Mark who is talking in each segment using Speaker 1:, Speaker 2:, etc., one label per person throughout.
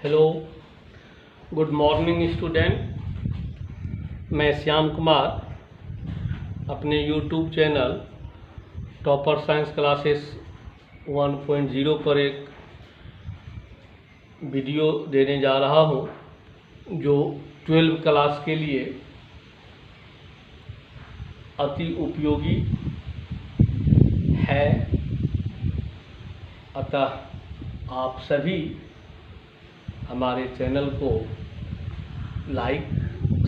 Speaker 1: Hello, good morning student. मैं श्याम कुमार अपने YouTube channel topper science classes 1.0 पर एक वीडियो देने जा रहा हूं जो 12 क्लास के लिए अति उपयोगी है। अतः आप सभी हमारे चैनल को लाइक,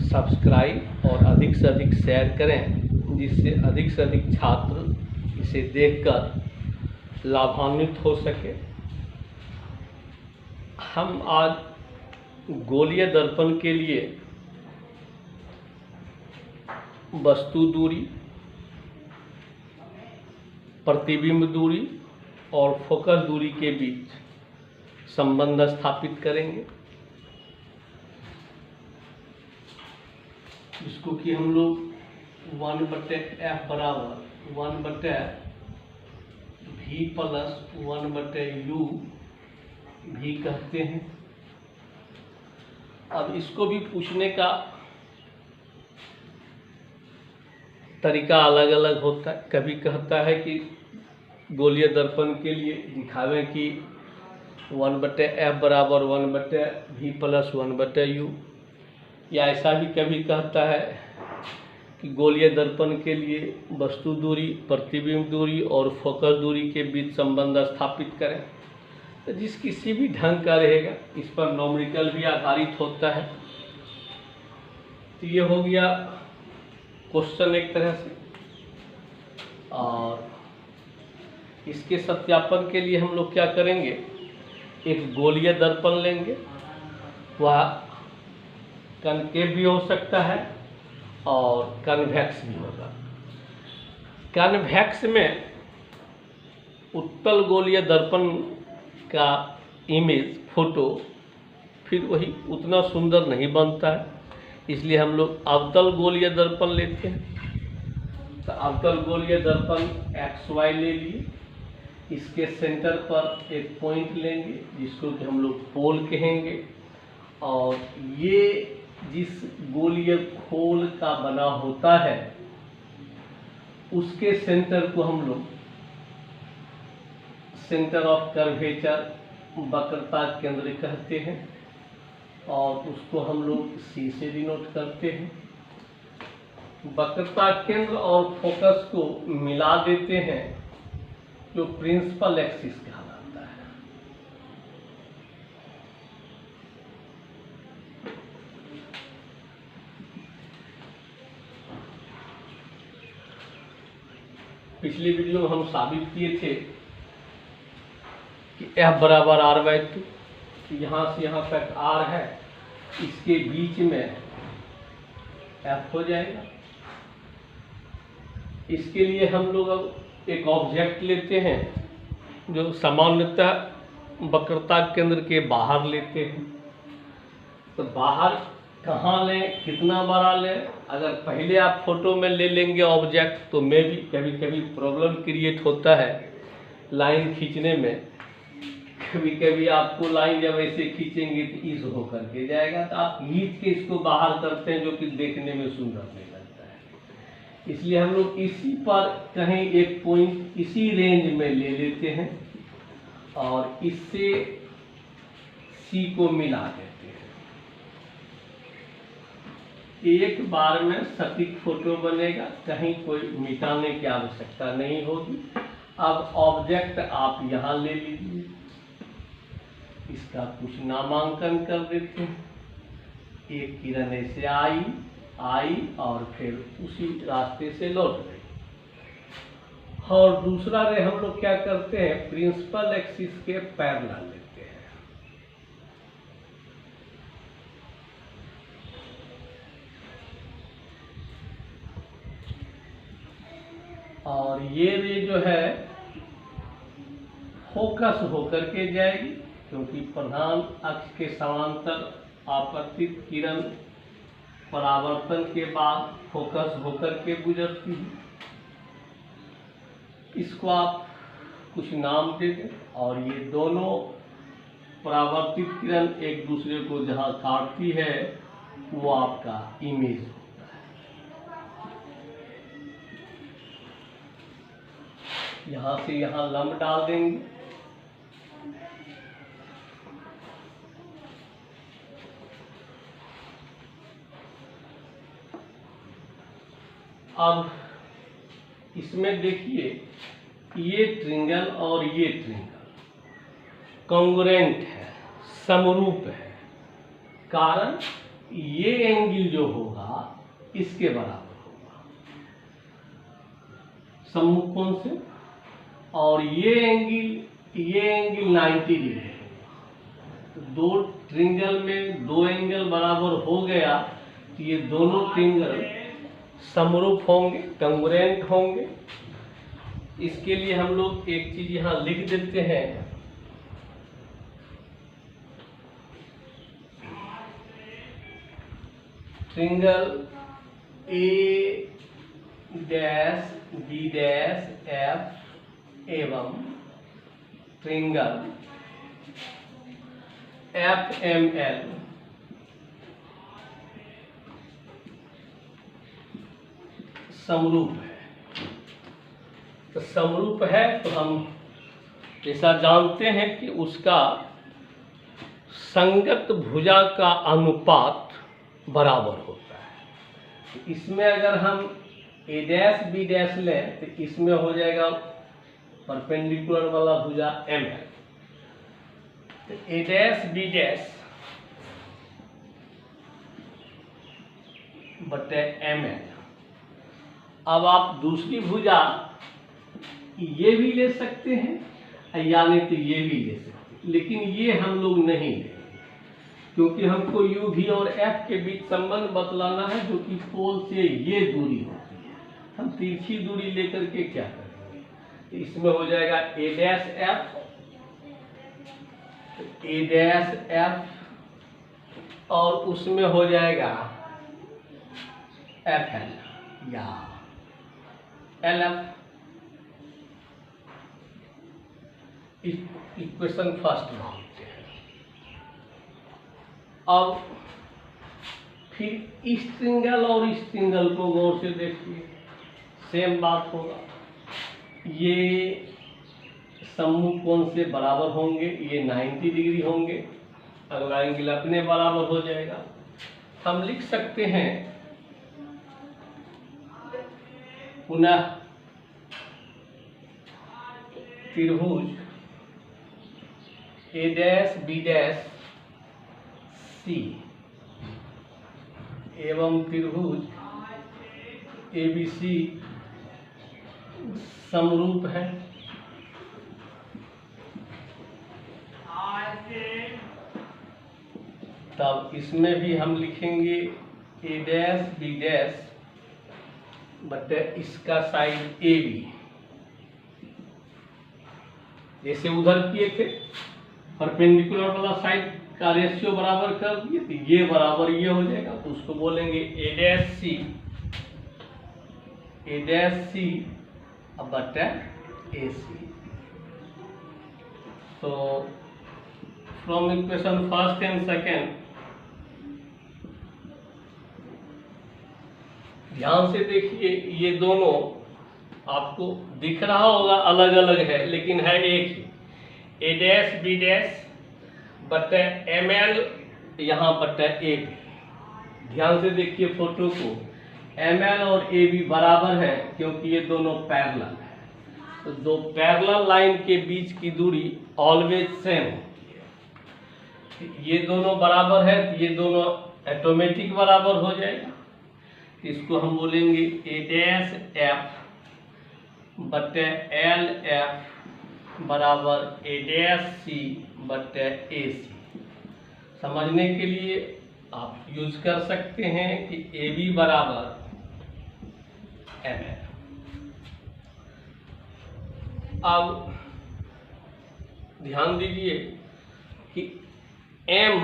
Speaker 1: सब्सक्राइब और अधिक से अधिक शेयर करें, जिससे अधिक से अधिक छात्र इसे देखकर लाभान्वित हो सके। हम आज गोलीय दर्पण के लिए वस्तु दूरी, प्रतिबिंब दूरी और फोकस दूरी के बीच संबंध स्थापित करेंगे, जिसको कि हम लोग 1/f बराबर 1/v प्लस 1/u भी कहते हैं। अब इसको भी पूछने का तरीका अलग अलग होता है। कभी कहता है कि गोलीय दर्पण के लिए दिखावें कि 1/f बराबर 1/v प्लस 1/u, या ऐसा भी कभी कहता है कि गोलीय दर्पण के लिए वस्तु दूरी, प्रतिबिंब दूरी और फोकस दूरी के बीच संबंध स्थापित करें। तो जिस किसी भी ढंग का रहेगा, इस पर न्यूमेरिकल भी आधारित होता है। तो ये हो गया क्वेश्चन एक तरह से। और इसके सत्यापन के लिए हम लोग क्या करेंगे, एक गोलीय दर्पण लेंगे। वह कनकेव भी हो सकता है और कन्वेक्स भी होगा। कन्वेक्स में उत्तल गोलीय दर्पण का इमेज, फोटो फिर वही उतना सुंदर नहीं बनता है, इसलिए हम लोग अवतल गोलीय दर्पण लेते हैं। तो अवतल गोलीय दर्पण XY ले लिए, इसके सेंटर पर एक पॉइंट लेंगे जिसको कि हम लोग पोल कहेंगे, और ये जिस गोलीय खोल का बना होता है उसके सेंटर को हम लोग सेंटर ऑफ कर्वेचर, वक्रता केंद्र कहते हैं, और उसको हम लोग C से डिनोट करते हैं। वक्रता केंद्र और फोकस को मिला देते हैं, जो प्रिंसिपल एक्सिस कहलाता है। पिछली वीडियो में हम साबित किए थे कि F बराबर r/2, यहाँ से यहाँ तक r है, इसके बीच में F हो जाएगा। इसके लिए हम लोग अब एक ऑब्जेक्ट लेते हैं जो सामान्यतः वक्रता केंद्र के बाहर लेते हैं। तो बाहर कहाँ लें, कितना बड़ा लें? अगर पहले आप फोटो में ले लेंगे ऑब्जेक्ट, तो में भी कभी कभी प्रॉब्लम क्रिएट होता है लाइन खींचने में। कभी कभी आपको लाइन जब ऐसे खींचेंगे तो इस हो करके जाएगा, तो आप खींच के इसको बाहर करते हैं, जो कि देखने में सुंदर नहीं लगता है। इसलिए हम लोग इसी पर कहीं एक पॉइंट इसी रेंज में ले लेते हैं और इससे C को मिला देते हैं। एक बार में सटीक फोटो बनेगा, कहीं कोई मिटाने की आवश्यकता नहीं होगी। अब ऑब्जेक्ट आप यहाँ ले लीजिए, इसका कुछ नामांकन कर देते हैं। एक किरण ऐसे आई और फिर उसी रास्ते से लौट गई। और दूसरा रे हम लोग क्या करते हैं, प्रिंसिपल एक्सिस के पैरेलल लेते हैं। और ये रे जो है फोकस होकर के जाएगी, क्योंकि प्रधान अक्ष के समांतर आपतित किरण परावर्तन के बाद फोकस होकर के गुजरती है। इसको आप कुछ नाम दे दें, और ये दोनों परावर्तित किरण एक दूसरे को जहाँ काटती है वो आपका इमेज होता है। यहाँ से यहाँ लंब डाल देंगे। अब इसमें देखिए ये ट्रिंगल और ये ट्रिंगल कॉन्ग्रुएंट है, समरूप है। कारण ये एंगल जो होगा इसके बराबर होगा सम्मुख कोण से, और ये एंगल 90 डिग्री होगा। तो दो ट्रिंगल में दो एंगल बराबर हो गया तो ये दोनों ट्रिंगल समरूप होंगे, कॉन्ग्रुएंट होंगे। इसके लिए हम लोग एक चीज यहाँ लिख देते हैं, ट्रिंगल ए डैश बी डैश एफ एवं ट्रिंगल एफ एम एल समरूप है। तो समरूप है तो हम ऐसा जानते हैं कि उसका संगत भुजा का अनुपात बराबर होता है। इसमें अगर हम ए डैश बी डैश लें तो इसमें हो जाएगा परपेंडिकुलर वाला भुजा एम है, तो ए डैश बी डैश बटे एम एल। अब आप दूसरी भुजा ये भी ले सकते हैं या नहीं तो ये भी ले सकते हैं, लेकिन ये हम लोग नहीं लेंगे क्योंकि हमको यू भी और एफ के बीच संबंध बतलाना है जो कि पोल से ये दूरी होती है। हम तिरछी दूरी लेकर के क्या करेंगे, तो इसमें हो जाएगा ए डैश एफ और उसमें हो जाएगा एफ एल या एल एफ। इक्वेशन फर्स्ट मानते हैं। अब फिर इस ट्रिंगल और इस ट्रिंगल को गौर से देखिए, सेम बात होगा। ये सम्मुख कोण से बराबर होंगे, ये 90 डिग्री होंगे, अगला एंगल अपने बराबर हो जाएगा। हम लिख सकते हैं पुनः त्रिभुज ए डैश बी डैश सी एवं त्रिभुज ए बी सी समरूप है। तब इसमें भी हम लिखेंगे ए डैश बी डैश बटे इसका साइड ए बी, जैसे उधर किए थे परपेंडिकुलर वाला साइड का रेशियो बराबर कर दिए तो ये बराबर ये हो जाएगा, तो उसको बोलेंगे ए डैश सी अब बटे ए सी। तो from equation first and second ध्यान से देखिए, ये दोनों आपको दिख रहा होगा अलग अलग है लेकिन है एक ही। ए डैश बी डैश बटे एम एल यहाँ बटे ए बी। ध्यान से देखिए फोटो को, एम एल और ए बी बराबर है क्योंकि ये दोनों पैरेलल है। तो दो पैरेलल लाइन के बीच की दूरी ऑलवेज सेम होती है। ये दोनों बराबर है तो ये दोनों ऑटोमेटिक बराबर हो जाएगा। इसको हम बोलेंगे ए डैश एफ बटे एल एफ बराबर ए डैश सी बटे ए सी। समझने के लिए आप यूज कर सकते हैं कि ए बी बराबर एम एल। अब ध्यान दीजिए कि एम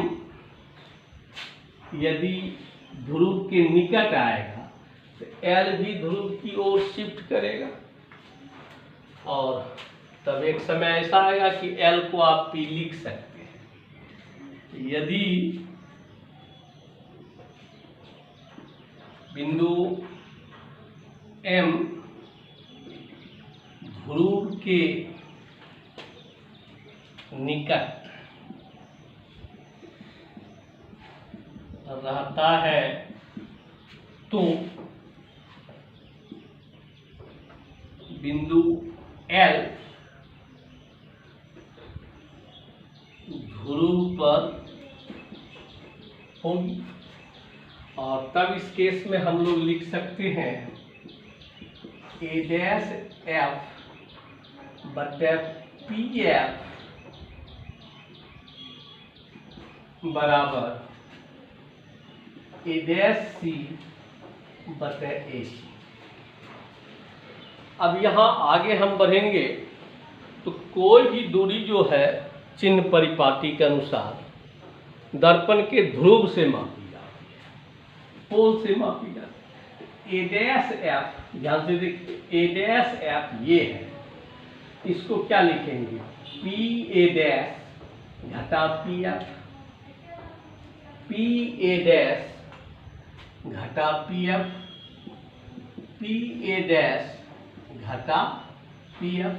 Speaker 1: यदि ध्रुव के निकट आएगा तो एल भी ध्रुव की ओर शिफ्ट करेगा और तब एक समय ऐसा आएगा कि एल को आप पी लिख सकते हैं। यदि बिंदु M ध्रुव के निकट रहता है तो बिंदु L ध्रुव पर होगी। और तब इस केस में हम लोग लिख सकते हैं A डैश F बटे PF बराबर A डैश C बटे AC। अब यहाँ आगे हम बढ़ेंगे तो कोई भी दूरी जो है चिन्ह परिपाटी के अनुसार दर्पण के ध्रुव से मापी जाती है, पोल से मापी जाती है। ए डैश एफ, ध्यान से देखिए, ए डैश एफ ये है, इसको क्या लिखेंगे, पी ए डैश घटा P F, P A dash घटा P F, P A dash घटा पी एफ,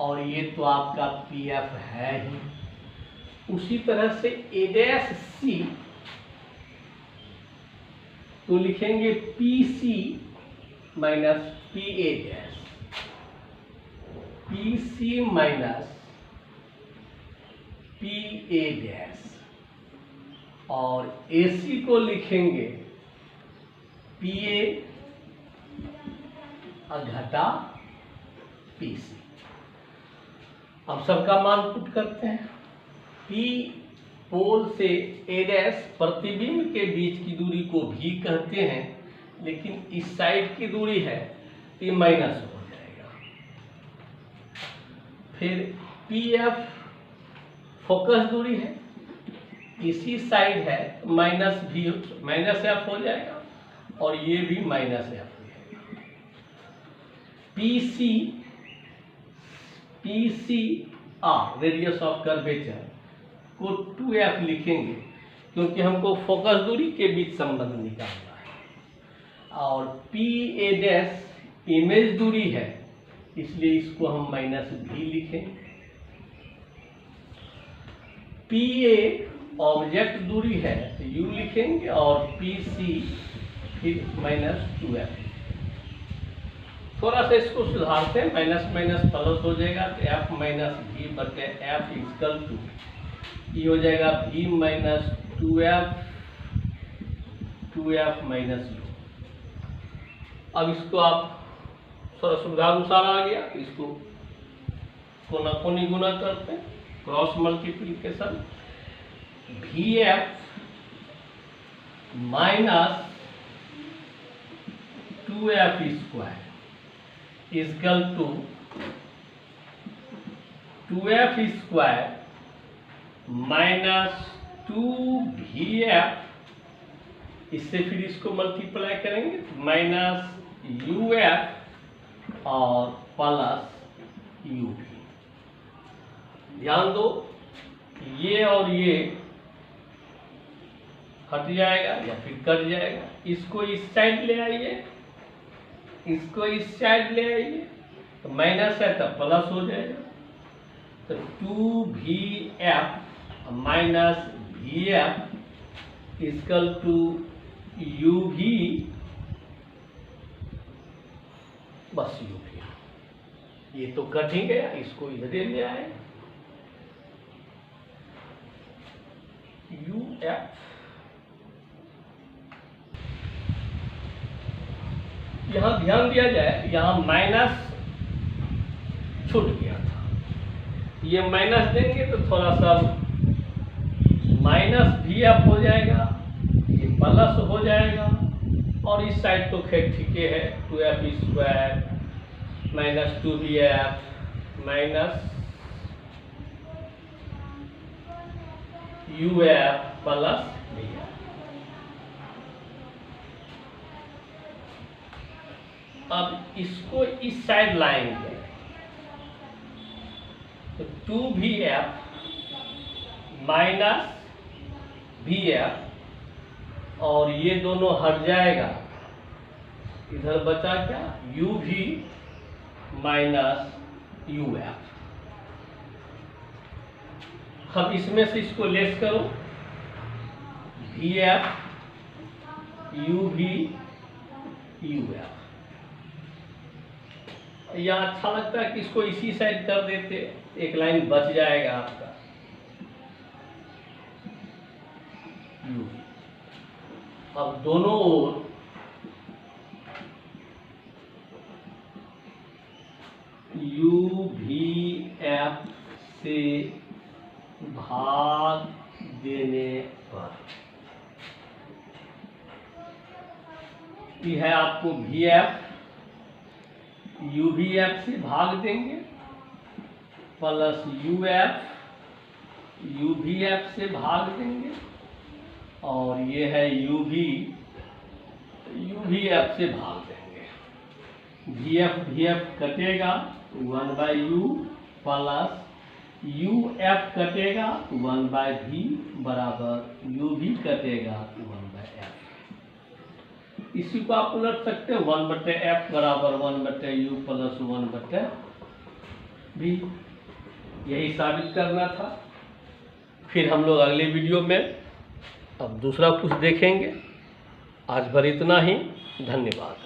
Speaker 1: और ये तो आपका पी एफ है ही। उसी तरह से ए डैश सी तो लिखेंगे P C minus P A dash, P C minus P A dash, और ए सी को लिखेंगे पी ए घटा पी सी। अब सबका मान पुट करते हैं। P पोल से A डैश प्रतिबिंब के बीच की दूरी को भी कहते हैं, लेकिन इस साइड की दूरी है तो ये माइनस हो जाएगा। फिर PF फोकस दूरी है, इसी साइड है, माइनस भी माइनस एफ हो जाएगा, और ये भी माइनस एफ हो जाएगा। PC R radius of curvature को 2F लिखेंगे, क्योंकि हमको फोकस दूरी के बीच संबंध निकालना है। और PA डैश इमेज दूरी है, इसलिए इसको हम माइनस भी लिखेंगे। PA ऑब्जेक्ट दूरी है तो U लिखेंगे, और PC फिर माइनस 2F। थोड़ा सा इसको सुधारते हैं, माइनस माइनस प्लस हो जाएगा तो F माइनस V बटे F इक्वल टू ये हो जाएगा V minus 2F minus U। अब इसको आप थोड़ा सुविधा अनुसार आ गया, इसको कोना कोनी गुना करते हैं, cross multiplication, VF minus 2F square equal to 2F square minus 2VF, इससे फिर इसको मल्टीप्लाई करेंगे माइनस UF और प्लस UV। ध्यान दो, ये और ये हट जाएगा या फिर कट जाएगा। इसको इस साइड ले आइए, इसको इस साइड ले आइए, तो माइनस है तो प्लस हो जाएगा। तो 2VF minus VF equal to UV, बस UV। ये तो कट ही गया, इसको इधर ले आए, UF। यहाँ ध्यान दिया जाए, यहाँ माइनस छूट गया था, ये माइनस देंगे तो थोड़ा सा माइनस VF हो जाएगा, ये प्लस हो जाएगा, और इस साइड तो खैर ठीक है, 2F square minus 2VF minus UF plus VF। अब इसको इस साइड लाएंगे तो 2VF माइनस वी एफ, और ये दोनों हट जाएगा, इधर बचा क्या, U V minus U F. अब इसमें से इसको लेस करो, V F U V U F. या अच्छा लगता है कि इसको इसी साइड कर देते, एक लाइन बच जाएगा आपका यू। अब दोनों ओर यू भी एफ से भाग देने पर यह है आपको we F U V F से भाग देंगे, plus U F U V F से भाग देंगे, और ये है यू वी एफ से भाग देंगे। वी एफ कटेगा 1/u प्लस यू एफ कटेगा 1/v बराबर यू भी कटेगा 1/f। इसी को आप उलट सकते हैं, 1/f बराबर 1/u प्लस 1/v। यही साबित करना था। फिर हम लोग अगले वीडियो में अब दूसरा कुछ देखेंगे। आज भर इतना ही, धन्यवाद।